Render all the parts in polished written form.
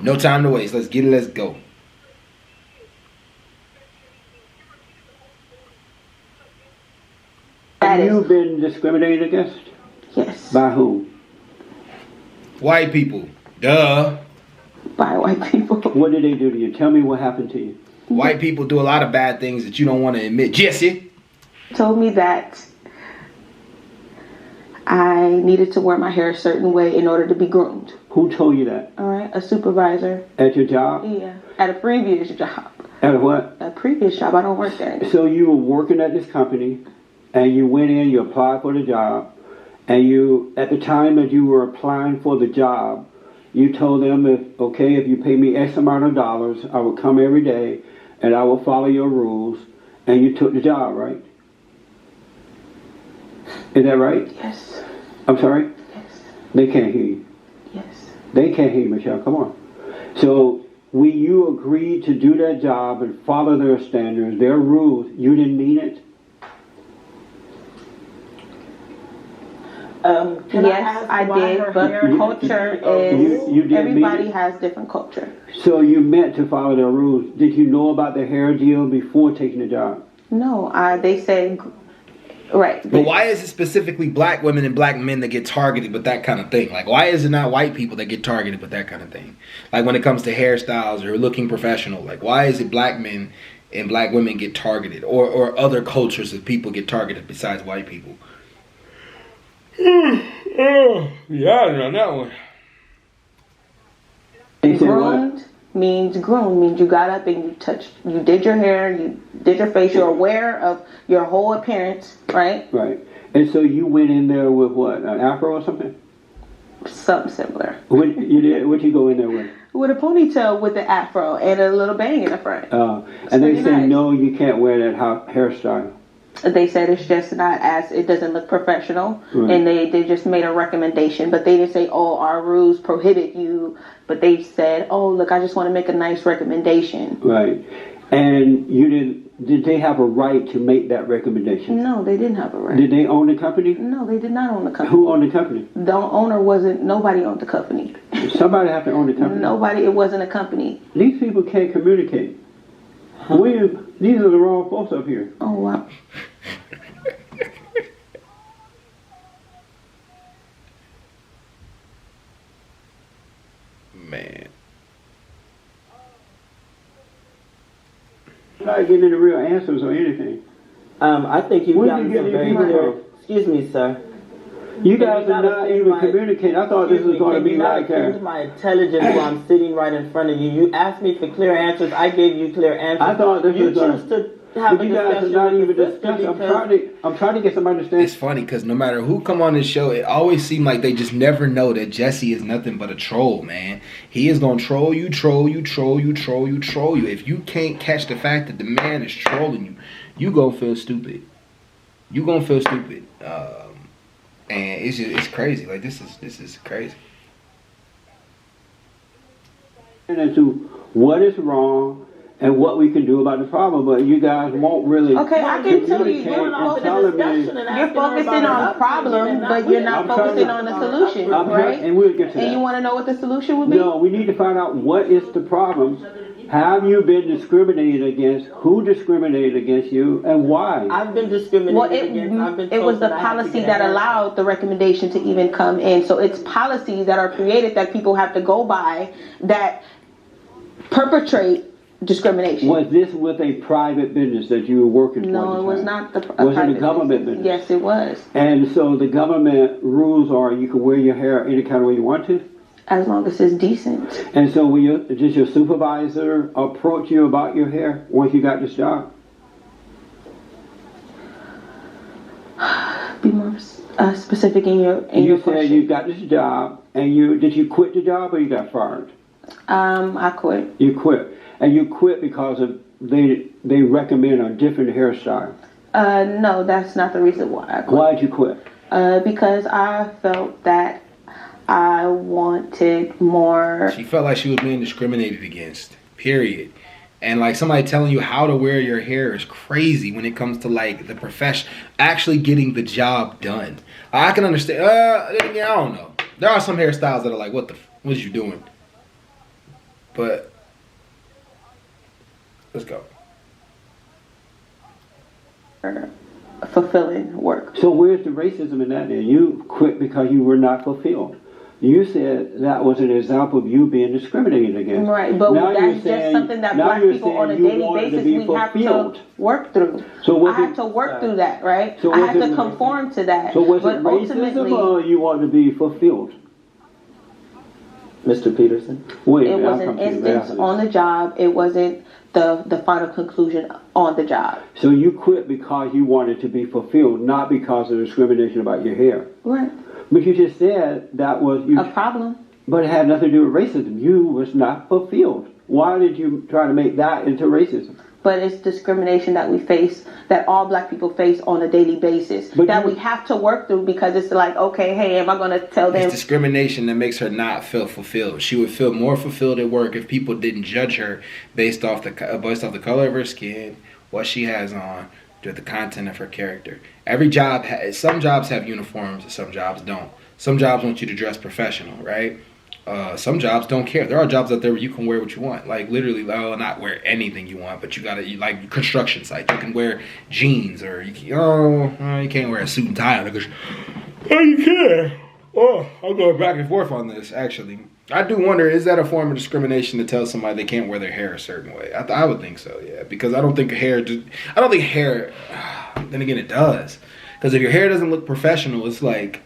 No time to waste. Let's get it. Let's go. Have you is, been discriminated against? yes, By who? White people. Duh. by white people. What did they do to you? Tell me what happened to you. White people do a lot of bad things that you don't want to admit. Jesse. Told me that I needed to wear my hair a certain way in order to be groomed. Who told you that? All right, a supervisor. At your job? Yeah, at a previous job. At what? A previous job. I don't work there anymore. So you were working at this company, and you went in, you applied for the job, and you, at the time that you were applying for the job, you told them, if you pay me X amount of dollars, I will come every day, and I will follow your rules, and you took the job, right? Is that right? Yes. I'm sorry? Yes. They can't hear you. Yes. They can't hear you, Michelle. Come on. So when you agreed to do that job and follow their standards, their rules, you didn't mean it? Yes, I did, but culture is, you didn't everybody mean it? has different culture. So you meant to follow their rules. Did you know about the hair deal before taking the job? No, they said, right. But why is it specifically black women and black men that get targeted with that kind of thing? Like, why is it not white people that get targeted with that kind of thing? Like, when it comes to hairstyles or looking professional, like, why is it black men and black women get targeted? Or other cultures of people get targeted besides white people? Yeah, I know that one. They said what? Groomed means you got up and you did your hair, you did your face, you're aware of your whole appearance, right? Right. And so you went in there with what, an afro or something? Something similar. What you go in there with? With a ponytail with the afro and a little bang in the front. And they pretty say, nice. no, you can't wear that hairstyle. They said it's just not it doesn't look professional, Right. and they just made a recommendation, but they didn't say, oh, our rules prohibit you, but they said, oh, look, I just want to make a nice recommendation. Right. And did they have a right to make that recommendation? No, they didn't have a right. Did they own the company? No, they did not own the company. Who owned the company? The owner nobody owned the company. Somebody have to own the company. Nobody, it wasn't a company. These people can't communicate. These are the wrong folks up here. Oh, wow. Man. I'm not getting any real answers or anything. I think you've When gotten did you some get very these clear. people? Excuse me, sir. You Can guys you are not not offend even my- communicating. I thought this was going to be like Can that. my intelligence while I'm sitting right in front of you. You asked me for clear answers. I gave you clear answers. I thought this you was choose to have But a you guys are discussion not with even the sister discussing. because I'm trying to get some understanding. It's funny because no matter who come on this show, it always seems like they just never know that Jesse is nothing but a troll, man. He is going to troll you. If you can't catch the fact that the man is trolling you, you going to feel stupid. You going to feel stupid. And it's crazy. Like, this is crazy. As to what is wrong and what we can do about the problem, but you guys won't really. Okay, I can tell you, communicate you're and telling me. focusing on the problem, but you're not focusing on the solution, right? And we'll get to And that. you want to know what the solution would be? No, we need to find out what is the problem. Have you been discriminated against? Who discriminated against you, and why? I've been discriminated Well, against. I've been it was told the that I have to policy get a that haircut. allowed the recommendation to even come in. So it's policies that are created that people have to go by that perpetrate discrimination. Was this with a private business that you were working for? No, at the it was time? not Was it a private government business. business? Yes, it was. And so the government rules are you can wear your hair any kind of way you want to? As long as it's decent. And so did your supervisor approach you about your hair once you got this job? Be more specific in your You said question. you got this job, and did you quit the job or you got fired? I quit. You quit, and you quit because of they recommend a different hairstyle. No, that's not the reason why I quit. Why'd you quit? Because I felt that I wanted more. She felt like she was being discriminated against, period. And like somebody telling you how to wear your hair is crazy when it comes to like the profession, actually getting the job done. I can understand. I don't know. There are some hairstyles that are like, what is you doing? But let's go. Fulfilling work. So where's the racism in that then? You quit because you were not fulfilled. You said that was an example of you being discriminated against. Right, but Now you're that's saying- just something that now black you're people on a saying you daily wanted to basis be we have to fulfilled. work through. So was I have it- to work through that, right? So I was have to it- conform to that. So was but it racism ultimately, or you wanted to be fulfilled? Mr. Peterson. Wait a it minute, I'll was an come to you instance after on this. the job. It wasn't the final conclusion on the job. So you quit because you wanted to be fulfilled, not because of discrimination about your hair. Right. But you just said that was you. A problem. But it had nothing to do with racism. You was not fulfilled. Why did you try to make that into racism? But it's discrimination that we face, that all black people face on a daily basis, But that you- we have to work through because it's like, okay, hey, am I going to tell them? It's discrimination that makes her not feel fulfilled. She would feel more fulfilled at work if people didn't judge her based off the color of her skin, what she has on, the content of her character. Every job some jobs have uniforms, some jobs don't. Some jobs want you to dress professional, right? Some jobs don't care. There are jobs out there where you can wear what you want. Like literally, not wear anything you want, but you like construction site. You can wear jeans or you can't wear a suit and tie on it. Oh, you can. Oh, I'm going back and forth on this. Actually, I do wonder: is that a form of discrimination to tell somebody they can't wear their hair a certain way? I would think so, yeah. Because I don't think hair. Then again, it does. Because if your hair doesn't look professional, it's like.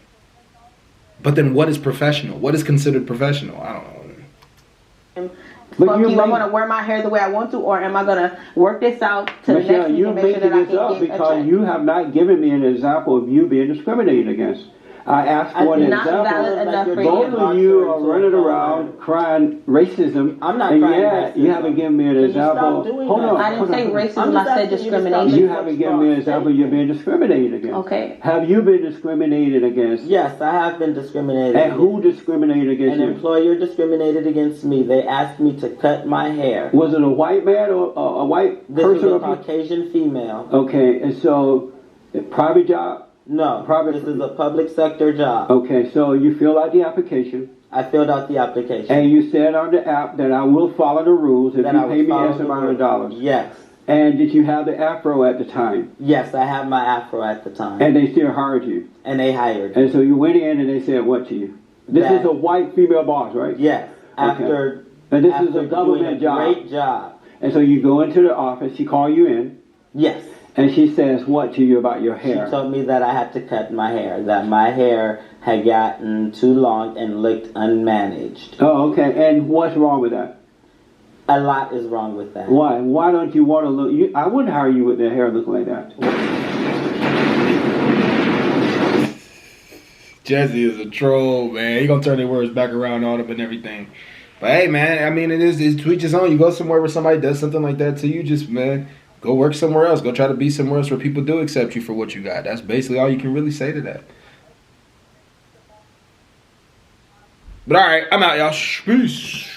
But then what is professional? What is considered professional? I don't know. But Fuck you you, I'm made- going to wear my hair the way I want to, or am I going to work this out to the Michelle, next week you're and make sure making that I this can up get a because check? you have not given me an example of you being discriminated against. I asked for an Not valid example. enough for Both you. of you are running around crying racism. I'm not and crying yet you racism. haven't given me an Can you example. stop doing Hold that? on. I didn't hold say on. racism, I'm I just said asking you to stop discrimination. You haven't given me an example you're being discriminated against. Okay. Have you been discriminated against? Yes, I have been discriminated. And who against. discriminated against An you? employer discriminated against me. They asked me to cut my hair. Was it a white man or a white This was person? a or- Caucasian female. Okay, and so, a private job? No, Private- this is a public sector job. Okay, so you filled out the application, I filled out the application. and you said on the app that I will follow the rules if That you I would pay me follow X the amount of rules. dollars. Yes. And did you have the afro at the time? Yes, I had my afro at the time. And they still hired you. And they hired me. And so you went in and they said what to you? This That- is a white female boss, right? Yes. After And this after is a doing government a job. great job. And so you go into the office, she call you in, Yes. and she says what to you about your She hair? told me that I had to cut my hair, that my hair had gotten too long and looked unmanaged. Oh, okay. And what's wrong with that? A lot is wrong with that. Why? Why don't you want to look? I wouldn't hire you with the hair looking like that. Jesse is a troll, man. He gonna turn their words back around on him and everything. But hey, man, I mean, it's to each his own. You go somewhere where somebody does something like that to you, just, man, go work somewhere else. Go try to be somewhere else where people do accept you for what you got. That's basically all you can really say to that. But all right, I'm out, y'all. Peace.